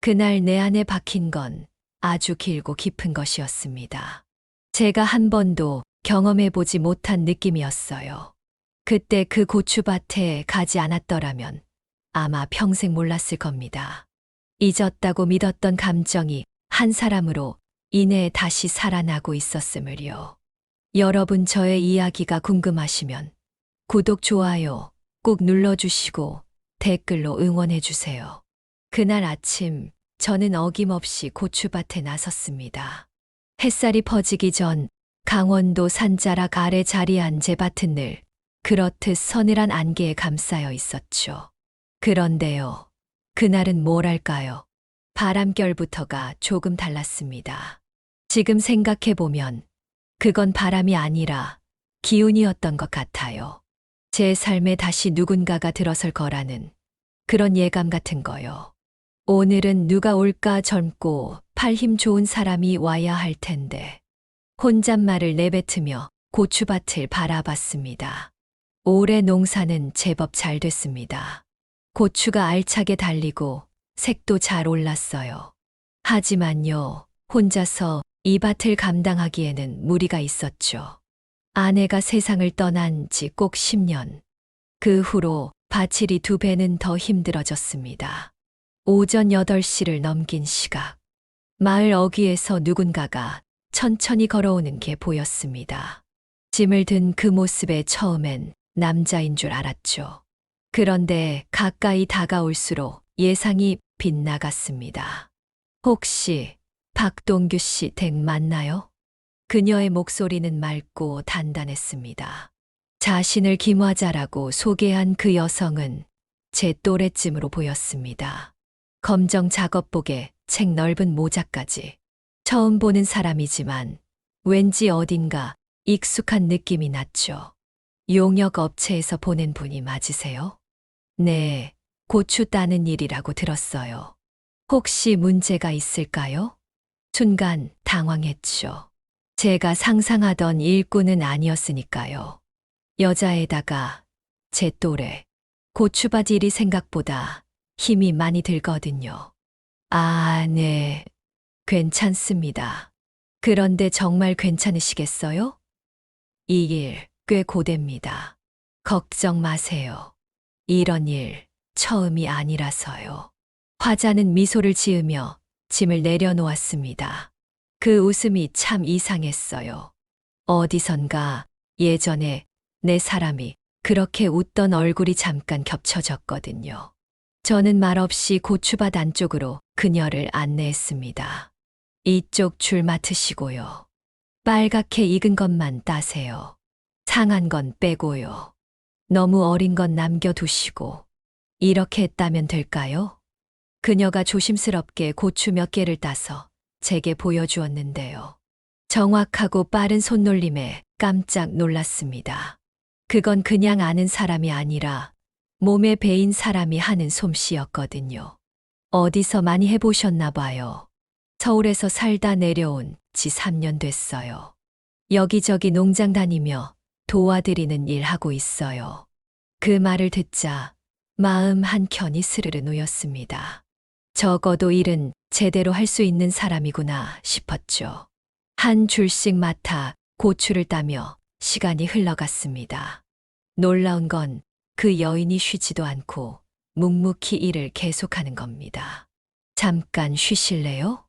그날 내 안에 박힌 건 아주 길고 깊은 것이었습니다. 제가 한 번도 경험해보지 못한 느낌이었어요. 그때 그 고추밭에 가지 않았더라면 아마 평생 몰랐을 겁니다. 잊었다고 믿었던 감정이 한 사람으로 인해 다시 살아나고 있었음을요. 여러분 저의 이야기가 궁금하시면 구독, 좋아요 꼭 눌러주시고 댓글로 응원해주세요. 그날 아침 저는 어김없이 고추밭에 나섰습니다. 햇살이 퍼지기 전 강원도 산자락 아래 자리한 제 밭은 늘 그렇듯 서늘한 안개에 감싸여 있었죠. 그런데요, 그날은 뭐랄까요? 바람결부터가 조금 달랐습니다. 지금 생각해보면 그건 바람이 아니라 기운이었던 것 같아요. 제 삶에 다시 누군가가 들어설 거라는 그런 예감 같은 거요. 오늘은 누가 올까, 젊고 팔 힘 좋은 사람이 와야 할 텐데. 혼잣말을 내뱉으며 고추밭을 바라봤습니다. 올해 농사는 제법 잘 됐습니다. 고추가 알차게 달리고 색도 잘 올랐어요. 하지만요, 혼자서 이 밭을 감당하기에는 무리가 있었죠. 아내가 세상을 떠난 지 꼭 10년. 그 후로 밭일이 2배는 더 힘들어졌습니다. 오전 8시를 넘긴 시각. 마을 어귀에서 누군가가 천천히 걸어오는 게 보였습니다. 짐을 든 그 모습에 처음엔 남자인 줄 알았죠. 그런데 가까이 다가올수록 예상이 빗나갔습니다. 혹시 박동규 씨 댁 맞나요? 그녀의 목소리는 맑고 단단했습니다. 자신을 김화자라고 소개한 그 여성은 제 또래쯤으로 보였습니다. 검정 작업복에 책 넓은 모자까지. 처음 보는 사람이지만 왠지 어딘가 익숙한 느낌이 났죠. 용역 업체에서 보낸 분이 맞으세요? 네, 고추 따는 일이라고 들었어요. 혹시 문제가 있을까요? 순간 당황했죠. 제가 상상하던 일꾼은 아니었으니까요. 여자에다가 제 또래. 고추밭 일이 생각보다 힘이 많이 들거든요. 아, 네. 괜찮습니다. 그런데 정말 괜찮으시겠어요? 이 일 꽤 고됩니다. 걱정 마세요. 이런 일 처음이 아니라서요. 화자는 미소를 지으며 짐을 내려놓았습니다. 그 웃음이 참 이상했어요. 어디선가 예전에 내 사람이 그렇게 웃던 얼굴이 잠깐 겹쳐졌거든요. 저는 말없이 고추밭 안쪽으로 그녀를 안내했습니다. 이쪽 줄 맡으시고요. 빨갛게 익은 것만 따세요. 상한 건 빼고요. 너무 어린 건 남겨두시고. 이렇게 했다면 될까요? 그녀가 조심스럽게 고추 몇 개를 따서 제게 보여주었는데요. 정확하고 빠른 손놀림에 깜짝 놀랐습니다. 그건 그냥 아는 사람이 아니라 몸에 배인 사람이 하는 솜씨였거든요. 어디서 많이 해보셨나 봐요. 서울에서 살다 내려온 지 3년 됐어요. 여기저기 농장 다니며 도와드리는 일 하고 있어요. 그 말을 듣자 마음 한켠이 스르르 놓였습니다. 적어도 일은 제대로 할 수 있는 사람이구나 싶었죠. 한 줄씩 맡아 고추를 따며 시간이 흘러갔습니다. 놀라운 건 그 여인이 쉬지도 않고 묵묵히 일을 계속하는 겁니다. 잠깐 쉬실래요?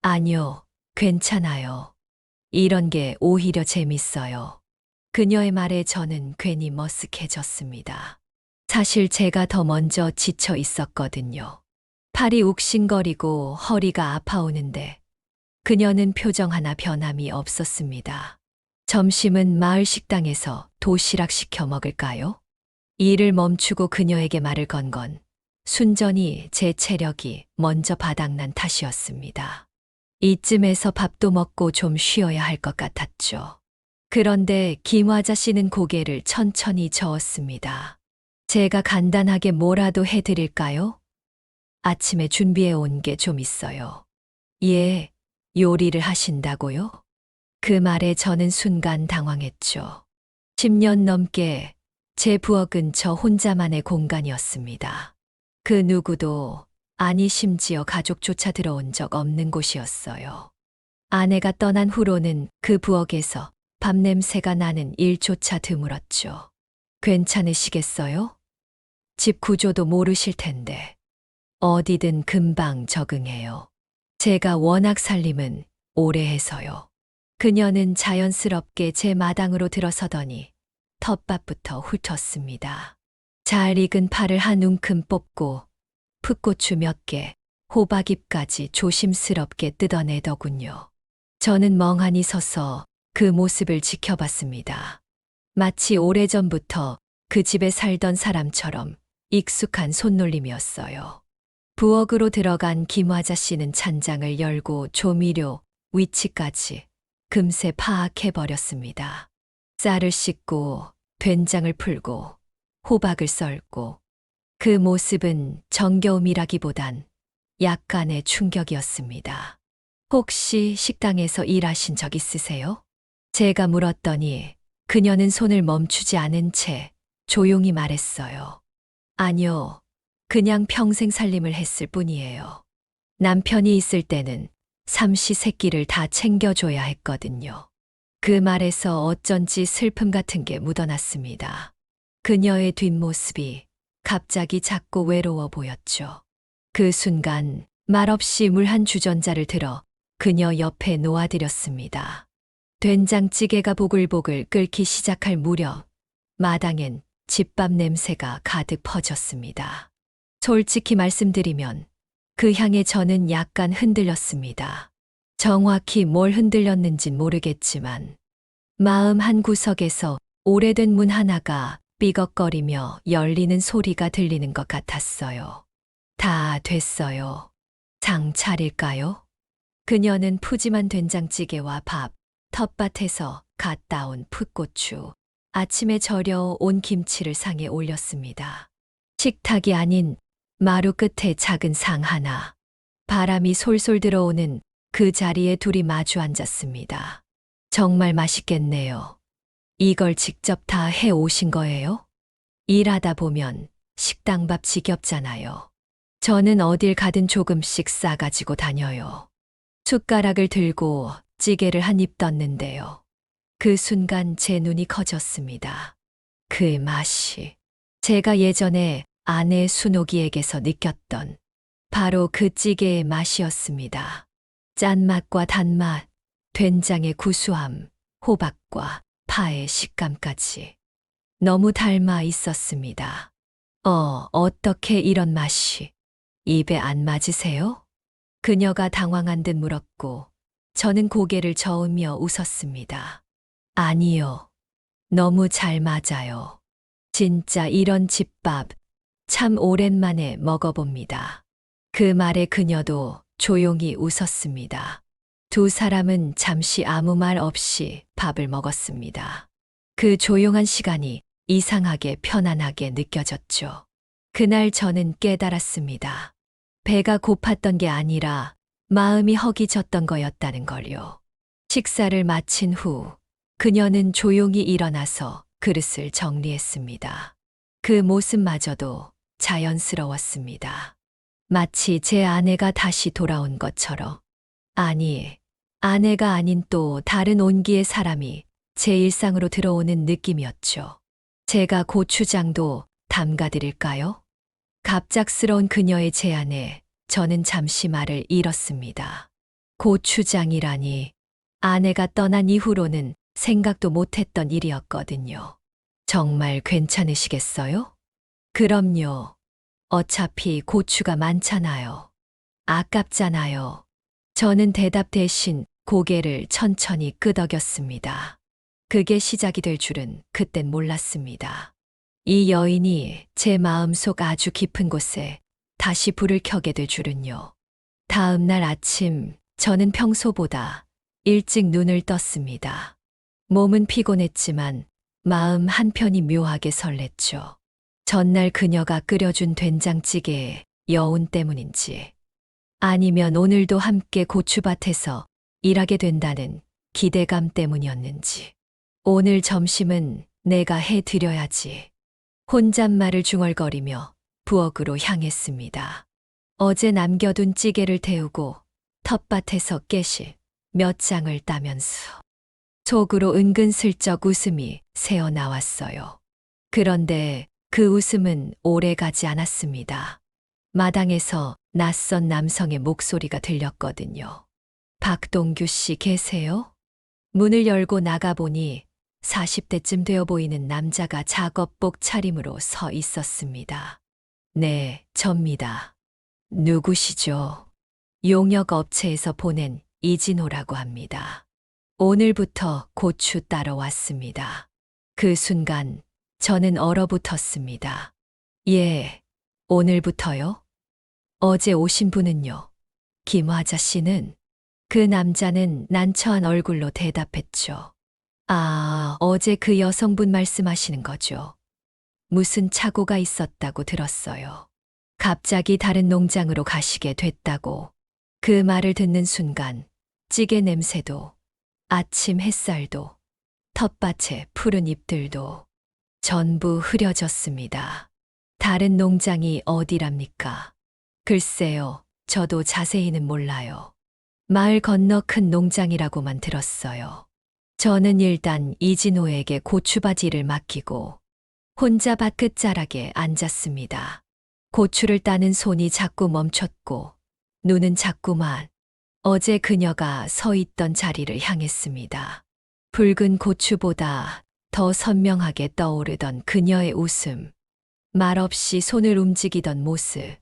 아니요, 괜찮아요. 이런 게 오히려 재밌어요. 그녀의 말에 저는 괜히 머쓱해졌습니다. 사실 제가 더 먼저 지쳐 있었거든요. 팔이 욱신거리고 허리가 아파오는데 그녀는 표정 하나 변함이 없었습니다. 점심은 마을 식당에서 도시락 시켜 먹을까요? 일을 멈추고 그녀에게 말을 건 건 순전히 제 체력이 먼저 바닥난 탓이었습니다. 이쯤에서 밥도 먹고 좀 쉬어야 할 것 같았죠. 그런데 김화자 씨는 고개를 천천히 저었습니다. 제가 간단하게 뭐라도 해드릴까요? 아침에 준비해 온 게 좀 있어요. 예, 요리를 하신다고요? 그 말에 저는 순간 당황했죠. 10년 넘게 제 부엌은 저 혼자만의 공간이었습니다. 그 누구도 아니 심지어 가족조차 들어온 적 없는 곳이었어요. 아내가 떠난 후로는 그 부엌에서 밥 냄새가 나는 일조차 드물었죠. 괜찮으시겠어요? 집 구조도 모르실 텐데. 어디든 금방 적응해요. 제가 워낙 살림은 오래 해서요. 그녀는 자연스럽게 제 마당으로 들어서더니 텃밭부터 훑었습니다. 잘 익은 파를 한 움큼 뽑고 풋고추 몇 개, 호박잎까지 조심스럽게 뜯어내더군요. 저는 멍하니 서서 그 모습을 지켜봤습니다. 마치 오래전부터 그 집에 살던 사람처럼 익숙한 손놀림이었어요. 부엌으로 들어간 김 아저씨는 찬장을 열고 조미료, 위치까지 금세 파악해버렸습니다. 쌀을 씻고 된장을 풀고 호박을 썰고 그 모습은 정겨움이라기보단 약간의 충격이었습니다. 혹시 식당에서 일하신 적 있으세요? 제가 물었더니 그녀는 손을 멈추지 않은 채 조용히 말했어요. 아니요, 그냥 평생 살림을 했을 뿐이에요. 남편이 있을 때는 삼시세끼를 다 챙겨줘야 했거든요. 그 말에서 어쩐지 슬픔 같은 게 묻어났습니다. 그녀의 뒷모습이 갑자기 작고 외로워 보였죠. 그 순간 말없이 물 한 주전자를 들어 그녀 옆에 놓아드렸습니다. 된장찌개가 보글보글 끓기 시작할 무렵 마당엔 집밥 냄새가 가득 퍼졌습니다. 솔직히 말씀드리면 그 향에 저는 약간 흔들렸습니다. 정확히 뭘 흔들렸는진 모르겠지만 마음 한구석에서 오래된 문 하나가 삐걱거리며 열리는 소리가 들리는 것 같았어요. 다 됐어요. 장 차릴까요? 그녀는 푸짐한 된장찌개와 밥, 텃밭에서 갓 따온 풋고추, 아침에 절여 온 김치를 상에 올렸습니다. 식탁이 아닌 마루 끝에 작은 상 하나. 바람이 솔솔 들어오는 그 자리에 둘이 마주 앉았습니다. 정말 맛있겠네요. 이걸 직접 다 해 오신 거예요? 일하다 보면 식당밥 지겹잖아요. 저는 어딜 가든 조금씩 싸가지고 다녀요. 숟가락을 들고 찌개를 한 입 떴는데요. 그 순간 제 눈이 커졌습니다. 그 맛이 제가 예전에 아내 순옥이에게서 느꼈던 바로 그 찌개의 맛이었습니다. 짠맛과 단맛, 된장의 구수함, 호박과 파의 식감까지 너무 닮아 있었습니다. 어떻게 이런 맛이 입에 안 맞으세요? 그녀가 당황한 듯 물었고 저는 고개를 저으며 웃었습니다. 아니요. 너무 잘 맞아요. 진짜 이런 집밥 참 오랜만에 먹어봅니다. 그 말에 그녀도 조용히 웃었습니다. 두 사람은 잠시 아무 말 없이 밥을 먹었습니다. 그 조용한 시간이 이상하게 편안하게 느껴졌죠. 그날 저는 깨달았습니다. 배가 고팠던 게 아니라 마음이 허기졌던 거였다는 걸요. 식사를 마친 후 그녀는 조용히 일어나서 그릇을 정리했습니다. 그 모습마저도 자연스러웠습니다. 마치 제 아내가 다시 돌아온 것처럼. 아니, 아내가 아닌 또 다른 온기의 사람이 제 일상으로 들어오는 느낌이었죠. 제가 고추장도 담가드릴까요? 갑작스러운 그녀의 제안에 저는 잠시 말을 잃었습니다. 고추장이라니 아내가 떠난 이후로는 생각도 못했던 일이었거든요. 정말 괜찮으시겠어요? 그럼요. 어차피 고추가 많잖아요. 아깝잖아요. 저는 대답 대신 고개를 천천히 끄덕였습니다. 그게 시작이 될 줄은 그땐 몰랐습니다. 이 여인이 제 마음속 아주 깊은 곳에 다시 불을 켜게 될 줄은요. 다음 날 아침 저는 평소보다 일찍 눈을 떴습니다. 몸은 피곤했지만 마음 한편이 묘하게 설렜죠. 전날 그녀가 끓여준 된장찌개의 여운 때문인지 아니면 오늘도 함께 고추밭에서 일하게 된다는 기대감 때문이었는지 오늘 점심은 내가 해드려야지. 혼잣말을 중얼거리며 부엌으로 향했습니다. 어제 남겨둔 찌개를 데우고 텃밭에서 깨실 몇 장을 따면서 속으로 은근슬쩍 웃음이 새어나왔어요. 그런데 그 웃음은 오래 가지 않았습니다. 마당에서 낯선 남성의 목소리가 들렸거든요. 박동규 씨 계세요? 문을 열고 나가보니 40대쯤 되어 보이는 남자가 작업복 차림으로 서 있었습니다. 네, 접니다. 누구시죠? 용역 업체에서 보낸 이진호라고 합니다. 오늘부터 고추 따러 왔습니다. 그 순간 저는 얼어붙었습니다. 예, 오늘부터요? 어제 오신 분은요? 김화자 씨는? 그 남자는 난처한 얼굴로 대답했죠. 아, 어제 그 여성분 말씀하시는 거죠. 무슨 착오가 있었다고 들었어요. 갑자기 다른 농장으로 가시게 됐다고. 그 말을 듣는 순간 찌개 냄새도, 아침 햇살도, 텃밭의 푸른 잎들도 전부 흐려졌습니다. 다른 농장이 어디랍니까? 글쎄요, 저도 자세히는 몰라요. 마을 건너 큰 농장이라고만 들었어요. 저는 일단 이진호에게 고추바지를 맡기고 혼자 밭 끝자락에 앉았습니다. 고추를 따는 손이 자꾸 멈췄고 눈은 자꾸만 어제 그녀가 서 있던 자리를 향했습니다. 붉은 고추보다 더 선명하게 떠오르던 그녀의 웃음, 말없이 손을 움직이던 모습,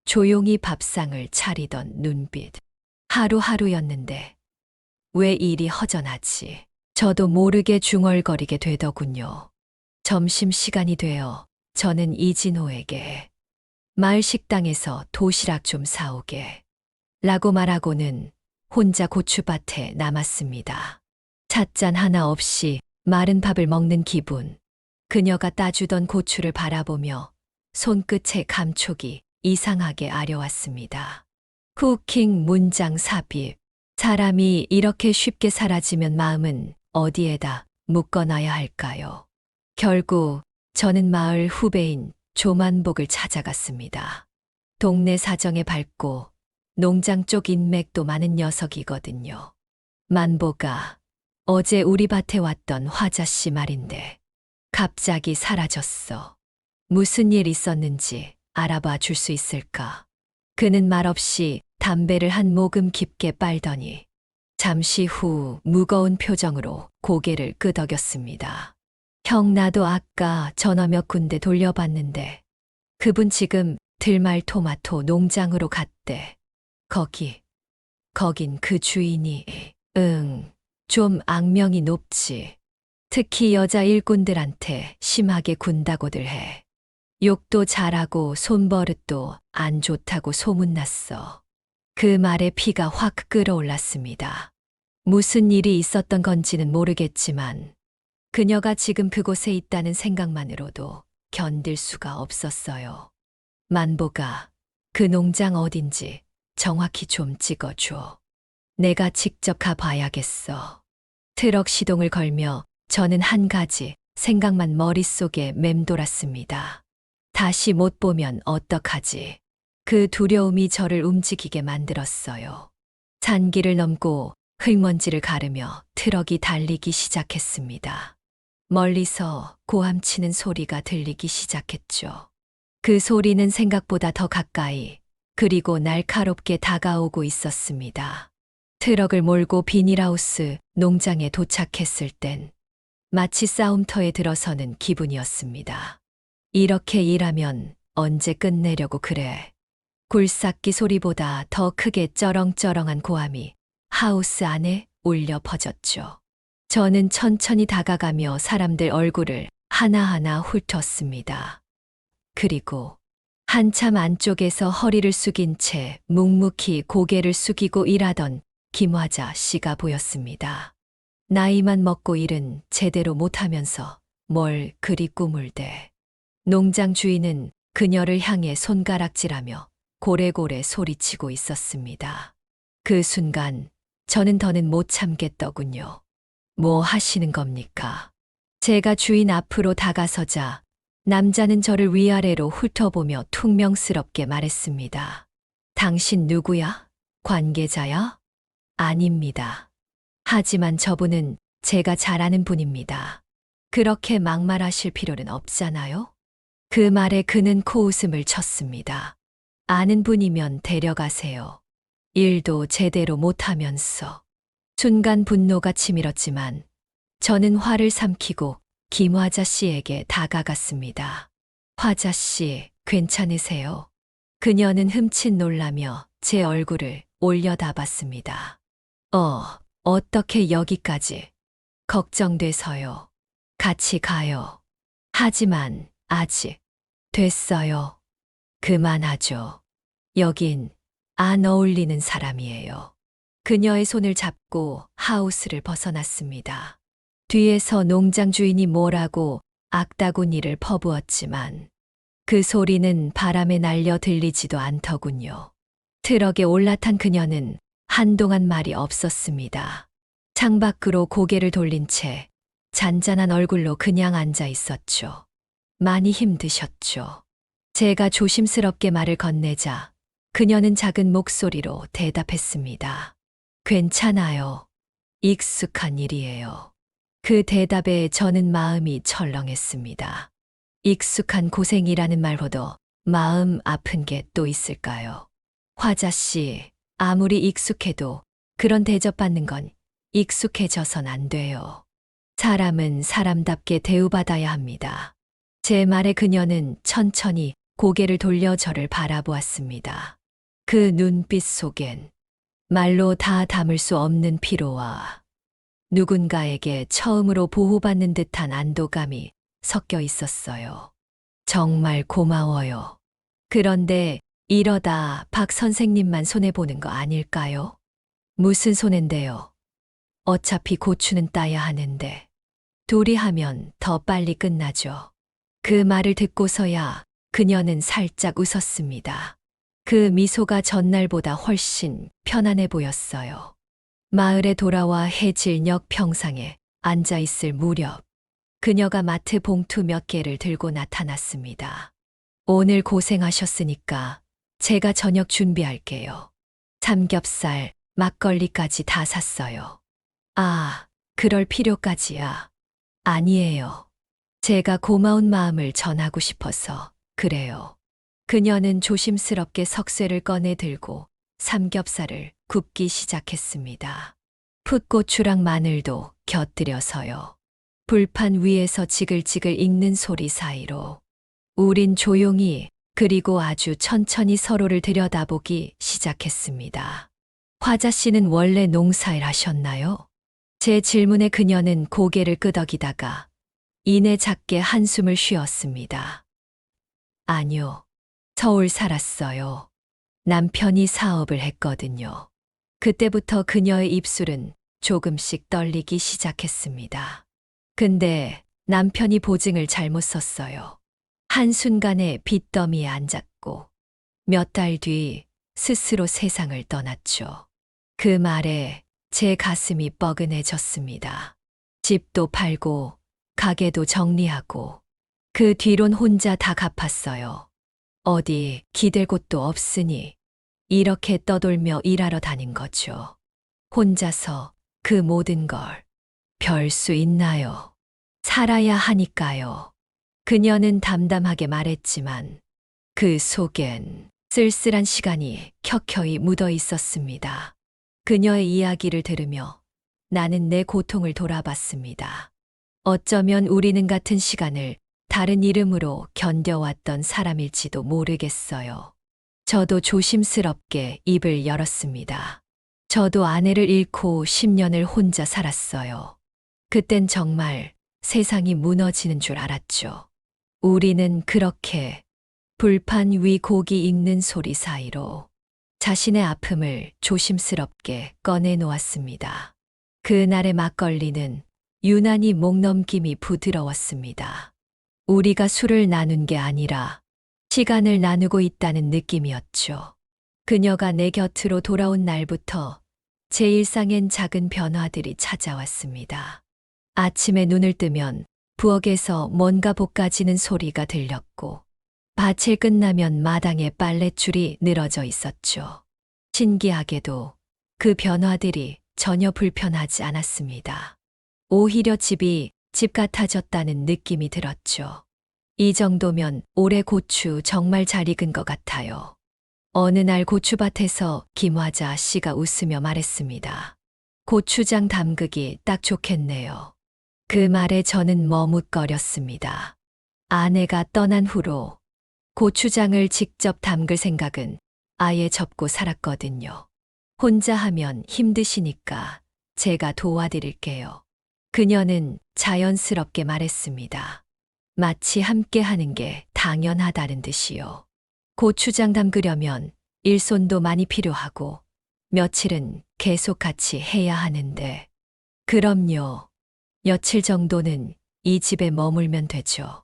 조용히 밥상을 차리던 눈빛. 하루하루였는데 왜 일이 허전하지? 저도 모르게 중얼거리게 되더군요. 점심시간이 되어 저는 이진호에게 마을 식당에서 도시락 좀 사오게 라고 말하고는 혼자 고추밭에 남았습니다. 찻잔 하나 없이 마른 밥을 먹는 기분. 그녀가 따주던 고추를 바라보며 손끝의 감촉이 이상하게 아려왔습니다. 쿠킹 문장 삽입. 사람이 이렇게 쉽게 사라지면 마음은 어디에다 묶어놔야 할까요? 결국 저는 마을 후배인 조만복을 찾아갔습니다. 동네 사정에 밝고 농장 쪽 인맥도 많은 녀석이거든요. 만보가 어제 우리 밭에 왔던 화자씨 말인데 갑자기 사라졌어. 무슨 일 있었는지 알아봐 줄 수 있을까? 그는 말없이 담배를 한 모금 깊게 빨더니 잠시 후 무거운 표정으로 고개를 끄덕였습니다. 형, 나도 아까 전화 몇 군데 돌려봤는데 그분 지금 들말 토마토 농장으로 갔대. 거긴 그 주인이 좀 악명이 높지. 특히 여자 일꾼들한테 심하게 군다고들 해. 욕도 잘하고 손버릇도 안 좋다고 소문났어. 그 말에 피가 확 끓어올랐습니다. 무슨 일이 있었던 건지는 모르겠지만 그녀가 지금 그곳에 있다는 생각만으로도 견딜 수가 없었어요. 만보가 그 농장 어딘지 정확히 좀 찍어줘. 내가 직접 가봐야겠어. 트럭 시동을 걸며 저는 한 가지 생각만 머릿속에 맴돌았습니다. 다시 못 보면 어떡하지? 그 두려움이 저를 움직이게 만들었어요. 산길을 넘고 흙먼지를 가르며 트럭이 달리기 시작했습니다. 멀리서 고함치는 소리가 들리기 시작했죠. 그 소리는 생각보다 더 가까이 그리고 날카롭게 다가오고 있었습니다. 트럭을 몰고 비닐하우스 농장에 도착했을 땐 마치 싸움터에 들어서는 기분이었습니다. 이렇게 일하면 언제 끝내려고 그래? 굴삭기 소리보다 더 크게 쩌렁쩌렁한 고함이 하우스 안에 울려 퍼졌죠. 저는 천천히 다가가며 사람들 얼굴을 하나하나 훑었습니다. 그리고 한참 안쪽에서 허리를 숙인 채 묵묵히 고개를 숙이고 일하던 김화자 씨가 보였습니다. 나이만 먹고 일은 제대로 못하면서 뭘 그리 꾸물대. 농장 주인은 그녀를 향해 손가락질하며 고래고래 소리치고 있었습니다. 그 순간 저는 더는 못 참겠더군요. 뭐 하시는 겁니까? 제가 주인 앞으로 다가서자 남자는 저를 위아래로 훑어보며 퉁명스럽게 말했습니다. 당신 누구야? 관계자야? 아닙니다. 하지만 저분은 제가 잘 아는 분입니다. 그렇게 막말하실 필요는 없잖아요? 그 말에 그는 코웃음을 쳤습니다. 아는 분이면 데려가세요. 일도 제대로 못하면서. 순간 분노가 치밀었지만 저는 화를 삼키고 김화자 씨에게 다가갔습니다. 화자 씨, 괜찮으세요? 그녀는 흠칫 놀라며 제 얼굴을 올려다봤습니다. 어떻게 여기까지? 걱정돼서요. 같이 가요. 하지만 아직 됐어요. 그만하죠. 여긴 안 어울리는 사람이에요. 그녀의 손을 잡고 하우스를 벗어났습니다. 뒤에서 농장 주인이 뭐라고 악다구니를 퍼부었지만 그 소리는 바람에 날려 들리지도 않더군요. 트럭에 올라탄 그녀는 한동안 말이 없었습니다. 창밖으로 고개를 돌린 채 잔잔한 얼굴로 그냥 앉아 있었죠. 많이 힘드셨죠. 제가 조심스럽게 말을 건네자 그녀는 작은 목소리로 대답했습니다. 괜찮아요. 익숙한 일이에요. 그 대답에 저는 마음이 철렁했습니다. 익숙한 고생이라는 말보다 마음 아픈 게 또 있을까요? 화자 씨, 아무리 익숙해도 그런 대접받는 건 익숙해져선 안 돼요. 사람은 사람답게 대우받아야 합니다. 제 말에 그녀는 천천히 고개를 돌려 저를 바라보았습니다. 그 눈빛 속엔 말로 다 담을 수 없는 피로와 누군가에게 처음으로 보호받는 듯한 안도감이 섞여 있었어요. 정말 고마워요. 그런데 이러다 박 선생님만 손해보는 거 아닐까요? 무슨 손해인데요? 어차피 고추는 따야 하는데 둘이 하면 더 빨리 끝나죠. 그 말을 듣고서야 그녀는 살짝 웃었습니다. 그 미소가 전날보다 훨씬 편안해 보였어요. 마을에 돌아와 해질녘 평상에 앉아 있을 무렵 그녀가 마트 봉투 몇 개를 들고 나타났습니다. 오늘 고생하셨으니까 제가 저녁 준비할게요. 삼겹살, 막걸리까지 다 샀어요. 아, 그럴 필요까지야. 아니에요. 제가 고마운 마음을 전하고 싶어서 그래요. 그녀는 조심스럽게 석쇠를 꺼내 들고 삼겹살을 굽기 시작했습니다. 풋고추랑 마늘도 곁들여서요. 불판 위에서 지글지글 익는 소리 사이로 우린 조용히 그리고 아주 천천히 서로를 들여다보기 시작했습니다. 화자 씨는 원래 농사일 하셨나요? 제 질문에 그녀는 고개를 끄덕이다가 이내 작게 한숨을 쉬었습니다. 아니요. 서울 살았어요. 남편이 사업을 했거든요. 그때부터 그녀의 입술은 조금씩 떨리기 시작했습니다. 근데 남편이 보증을 잘못 썼어요. 한순간에 빚더미에 앉았고 몇 달 뒤 스스로 세상을 떠났죠. 그 말에 제 가슴이 뻐근해졌습니다. 집도 팔고 가게도 정리하고 그 뒤론 혼자 다 갚았어요. 어디 기댈 곳도 없으니 이렇게 떠돌며 일하러 다닌 거죠. 혼자서 그 모든 걸 별 수 있나요? 살아야 하니까요. 그녀는 담담하게 말했지만 그 속엔 쓸쓸한 시간이 켜켜이 묻어 있었습니다. 그녀의 이야기를 들으며 나는 내 고통을 돌아봤습니다. 어쩌면 우리는 같은 시간을 다른 이름으로 견뎌왔던 사람일지도 모르겠어요. 저도 조심스럽게 입을 열었습니다. 저도 아내를 잃고 10년을 혼자 살았어요. 그땐 정말 세상이 무너지는 줄 알았죠. 우리는 그렇게 불판 위 고기 익는 소리 사이로 자신의 아픔을 조심스럽게 꺼내 놓았습니다. 그날의 막걸리는 유난히 목넘김이 부드러웠습니다. 우리가 술을 나눈 게 아니라 시간을 나누고 있다는 느낌이었죠. 그녀가 내 곁으로 돌아온 날부터 제 일상엔 작은 변화들이 찾아왔습니다. 아침에 눈을 뜨면 부엌에서 뭔가 볶아지는 소리가 들렸고 밭일 끝나면 마당에 빨랫줄이 늘어져 있었죠. 신기하게도 그 변화들이 전혀 불편하지 않았습니다. 오히려 집이 집 같아졌다는 느낌이 들었죠. 이 정도면 올해 고추 정말 잘 익은 것 같아요. 어느 날 고추밭에서 김화자 씨가 웃으며 말했습니다. 고추장 담그기 딱 좋겠네요. 그 말에 저는 머뭇거렸습니다. 아내가 떠난 후로 고추장을 직접 담글 생각은 아예 접고 살았거든요. 혼자 하면 힘드시니까 제가 도와드릴게요. 그녀는 자연스럽게 말했습니다. 마치 함께 하는 게 당연하다는 듯이요. 고추장 담그려면 일손도 많이 필요하고 며칠은 계속 같이 해야 하는데, 그럼요. 며칠 정도는 이 집에 머물면 되죠.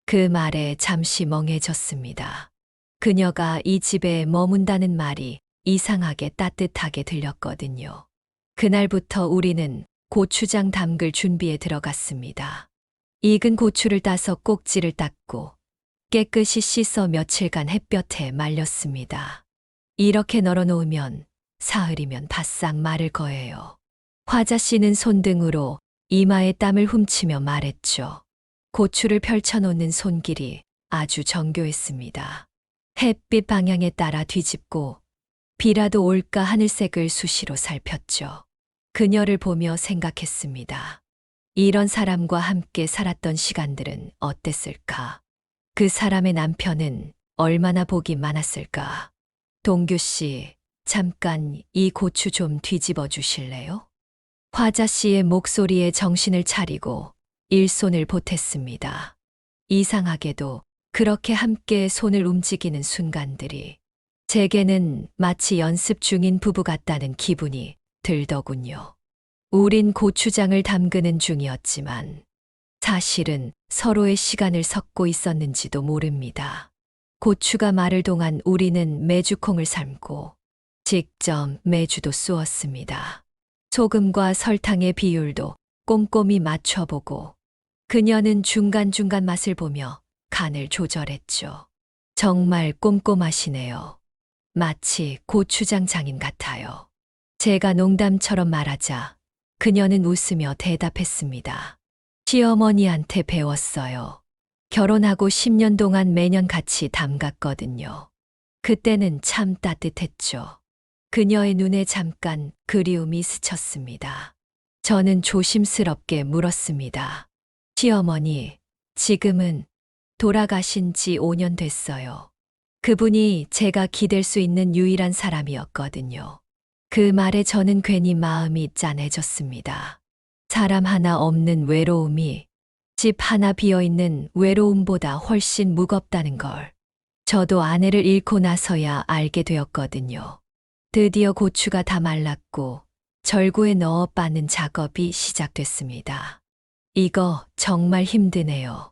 그 말에 잠시 멍해졌습니다. 그녀가 이 집에 머문다는 말이 이상하게 따뜻하게 들렸거든요. 그날부터 우리는 고추장 담글 준비에 들어갔습니다. 익은 고추를 따서 꼭지를 닦고 깨끗이 씻어 며칠간 햇볕에 말렸습니다. 이렇게 널어놓으면 사흘이면 바싹 마를 거예요. 화자 씨는 손등으로 이마에 땀을 훔치며 말했죠. 고추를 펼쳐놓는 손길이 아주 정교했습니다. 햇빛 방향에 따라 뒤집고 비라도 올까 하늘색을 수시로 살폈죠. 그녀를 보며 생각했습니다. 이런 사람과 함께 살았던 시간들은 어땠을까? 그 사람의 남편은 얼마나 복이 많았을까? 동규 씨, 잠깐 이 고추 좀 뒤집어 주실래요? 화자 씨의 목소리에 정신을 차리고 일손을 보탰습니다. 이상하게도 그렇게 함께 손을 움직이는 순간들이 제게는 마치 연습 중인 부부 같다는 기분이 들더군요. 우린 고추장을 담그는 중이었지만 사실은 서로의 시간을 섞고 있었는지도 모릅니다. 고추가 마를 동안 우리는 메주콩을 삶고 직접 메주도 쏘았습니다. 소금과 설탕의 비율도 꼼꼼히 맞춰보고 그녀는 중간중간 맛을 보며 간을 조절했죠. 정말 꼼꼼하시네요. 마치 고추장 장인 같아요. 제가 농담처럼 말하자 그녀는 웃으며 대답했습니다. 시어머니한테 배웠어요. 결혼하고 10년 동안 매년 같이 담갔거든요. 그때는 참 따뜻했죠. 그녀의 눈에 잠깐 그리움이 스쳤습니다. 저는 조심스럽게 물었습니다. 시어머니, 지금은 돌아가신 지 5년 됐어요. 그분이 제가 기댈 수 있는 유일한 사람이었거든요. 그 말에 저는 괜히 마음이 짠해졌습니다. 사람 하나 없는 외로움이 집 하나 비어있는 외로움보다 훨씬 무겁다는 걸 저도 아내를 잃고 나서야 알게 되었거든요. 드디어 고추가 다 말랐고 절구에 넣어 빻는 작업이 시작됐습니다. 이거 정말 힘드네요.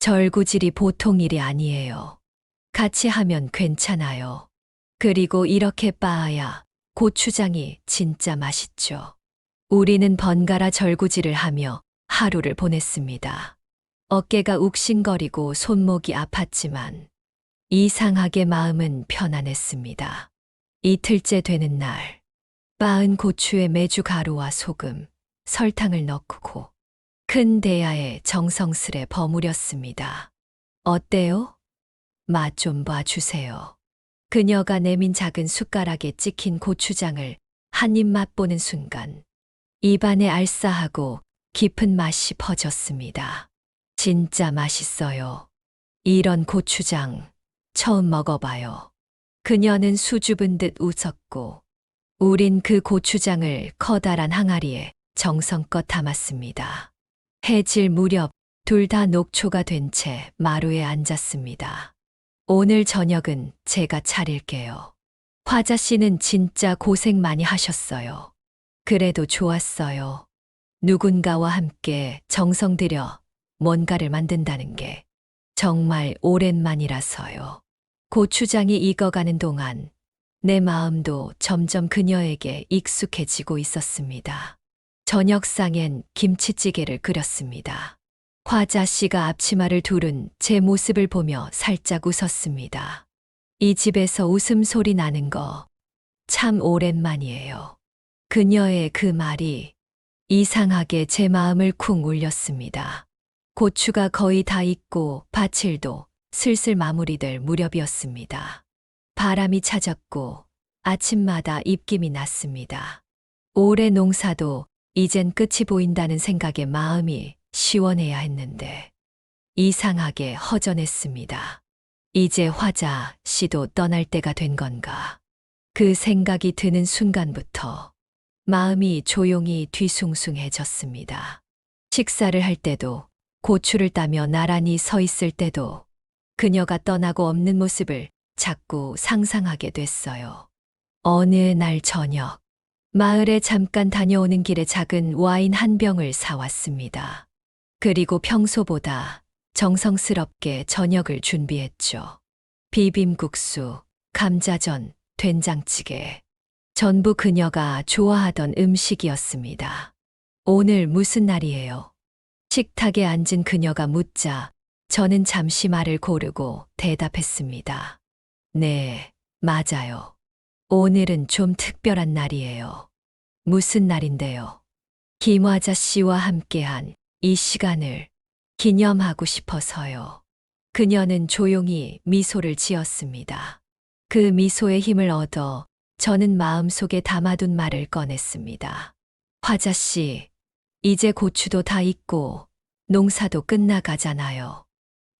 절구질이 보통 일이 아니에요. 같이 하면 괜찮아요. 그리고 이렇게 빻아야 고추장이 진짜 맛있죠. 우리는 번갈아 절구질을 하며 하루를 보냈습니다. 어깨가 욱신거리고 손목이 아팠지만 이상하게 마음은 편안했습니다. 이틀째 되는 날, 빻은 고추에 메주 가루와 소금, 설탕을 넣고 큰 대야에 정성스레 버무렸습니다. 어때요? 맛 좀 봐주세요. 그녀가 내민 작은 숟가락에 찍힌 고추장을 한 입 맛보는 순간 입안에 알싸하고 깊은 맛이 퍼졌습니다. 진짜 맛있어요. 이런 고추장 처음 먹어봐요. 그녀는 수줍은 듯 웃었고 우린 그 고추장을 커다란 항아리에 정성껏 담았습니다. 해질 무렵 둘 다 녹초가 된 채 마루에 앉았습니다. 오늘 저녁은 제가 차릴게요. 화자 씨는 진짜 고생 많이 하셨어요. 그래도 좋았어요. 누군가와 함께 정성 들여 뭔가를 만든다는 게 정말 오랜만이라서요. 고추장이 익어가는 동안 내 마음도 점점 그녀에게 익숙해지고 있었습니다. 저녁상엔 김치찌개를 끓였습니다. 화자 씨가 앞치마를 두른 제 모습을 보며 살짝 웃었습니다. 이 집에서 웃음소리 나는 거 참 오랜만이에요. 그녀의 그 말이 이상하게 제 마음을 쿵 울렸습니다. 고추가 거의 다 익고 바칠도 슬슬 마무리될 무렵이었습니다. 바람이 차졌고 아침마다 입김이 났습니다. 올해 농사도 이젠 끝이 보인다는 생각에 마음이 시원해야 했는데 이상하게 허전했습니다. 이제 화자 씨도 떠날 때가 된 건가? 그 생각이 드는 순간부터 마음이 조용히 뒤숭숭해졌습니다. 식사를 할 때도, 고추를 따며 나란히 서 있을 때도 그녀가 떠나고 없는 모습을 자꾸 상상하게 됐어요. 어느 날 저녁, 마을에 잠깐 다녀오는 길에 작은 와인 한 병을 사왔습니다. 그리고 평소보다 정성스럽게 저녁을 준비했죠. 비빔국수, 감자전, 된장찌개. 전부 그녀가 좋아하던 음식이었습니다. 오늘 무슨 날이에요? 식탁에 앉은 그녀가 묻자 저는 잠시 말을 고르고 대답했습니다. 네, 맞아요. 오늘은 좀 특별한 날이에요. 무슨 날인데요? 김화자 씨와 함께한 이 시간을 기념하고 싶어서요. 그녀는 조용히 미소를 지었습니다. 그 미소의 힘을 얻어 저는 마음속에 담아둔 말을 꺼냈습니다. 화자 씨, 이제 고추도 다 익고 농사도 끝나가잖아요.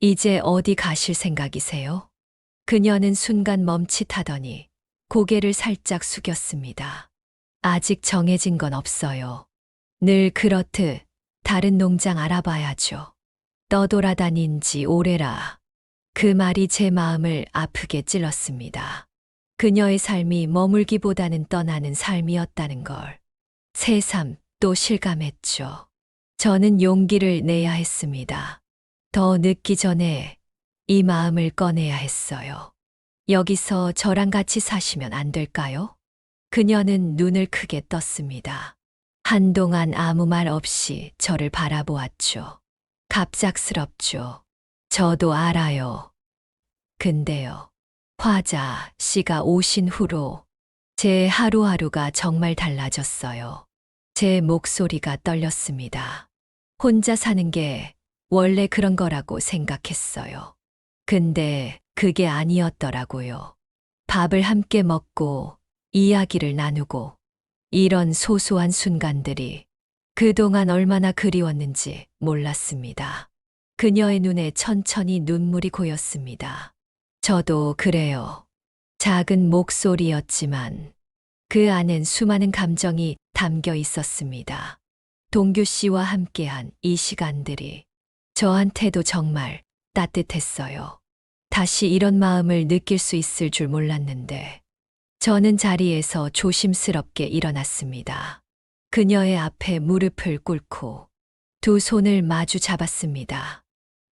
이제 어디 가실 생각이세요? 그녀는 순간 멈칫하더니 고개를 살짝 숙였습니다. 아직 정해진 건 없어요. 늘 그렇듯 다른 농장 알아봐야죠. 떠돌아다닌 지 오래라. 그 말이 제 마음을 아프게 찔렀습니다. 그녀의 삶이 머물기보다는 떠나는 삶이었다는 걸 새삼 또 실감했죠. 저는 용기를 내야 했습니다. 더 늦기 전에 이 마음을 꺼내야 했어요. 여기서 저랑 같이 사시면 안 될까요? 그녀는 눈을 크게 떴습니다. 한동안 아무 말 없이 저를 바라보았죠. 갑작스럽죠. 저도 알아요. 근데요. 화자 씨가 오신 후로 제 하루하루가 정말 달라졌어요. 제 목소리가 떨렸습니다. 혼자 사는 게 원래 그런 거라고 생각했어요. 근데 그게 아니었더라고요. 밥을 함께 먹고 이야기를 나누고 이런 소소한 순간들이 그동안 얼마나 그리웠는지 몰랐습니다. 그녀의 눈에 천천히 눈물이 고였습니다. 저도 그래요. 작은 목소리였지만 그 안엔 수많은 감정이 담겨 있었습니다. 동규 씨와 함께한 이 시간들이 저한테도 정말 따뜻했어요. 다시 이런 마음을 느낄 수 있을 줄 몰랐는데 저는 자리에서 조심스럽게 일어났습니다. 그녀의 앞에 무릎을 꿇고 두 손을 마주 잡았습니다.